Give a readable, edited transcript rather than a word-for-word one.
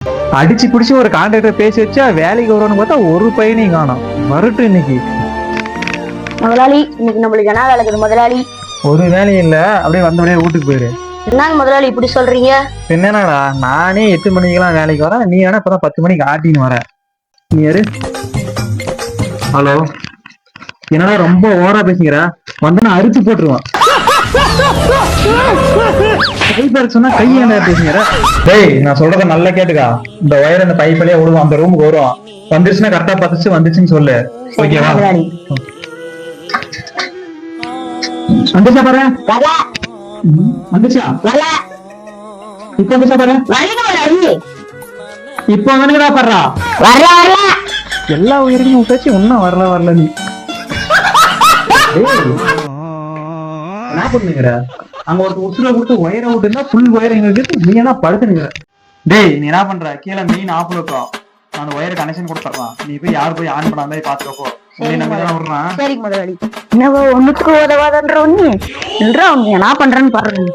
அடிச்சு பிடிச்சி ஒரு கான்ட்ராக்டர் பேசி வச்சா வேலைக்கு வரும்னு பார்த்தா ஒரு பையனையும் காணோம். வரட்டும் இன்னைக்கு. முதலாளி, இன்னைக்கு நம்மளுக்கு என்ன வேலை இருக்குது முதலாளி? ஒரு வேலையும் இல்ல, அப்படியே வந்தபடியே வீட்டுக்கு போயிரு. என்னங்க முதலாளி இப்படி சொல்றீங்க? என்னடா, நானே 8 மணிக்கெல்லாம் வேலைக்கு வரேன், நீ வேணா இப்பதான் 10 மணிக்கு ஆட்டின்னு வர. நீ யாரு? ஹலோ, என்னடா ரொம்ப ஓவரா பேசுங்கிற? வந்தனா அரிச்சு போட்டுருவான். கை பேர சொன்னா கை என்ன பேசுங்கிற? டேய், நான் சொல்றத நல்லா கேட்டுக்கா. இந்த வயர் அந்த பைப்லயே விடுவோம், அந்த ரூமுக்கு வரும். வந்துச்சுன்னா கரெக்டா பார்த்துச்சு வந்துச்சுன்னு சொல்லு. ஓகேவா? வந்துச்சா பாரு. வந்துச்சா? இப்ப வந்துச்சா பாரு. இப்ப வந்துடா பாடுறா. எல்லா உயிரையும் பேசி ஒன்னும் வரல நீ. என்ன பண்ணுங்கிற? அங்க ஒரு உசுர கொடுத்து ஒயரை விட்டு இருந்தா ஃபுல் ஒயர் எங்க இருக்கு, நீ என்ன படுத்துனுங்கிற? டேய், நீ என்ன பண்ற? கீழே மெயின் ஆஃப்ல இருக்கும், அந்த ஒயர் கனெக்ஷன் கொடுத்துறான். நீ போய் யாரு போய் ஆன் பண்ணாம பாத்துக்கப்போ. சரி முதலாளி. என்னவோ ஒண்ணுக்கு உதவாதன்ற ஒண்ணு என்ன பண்றேன்னு பாருங்க.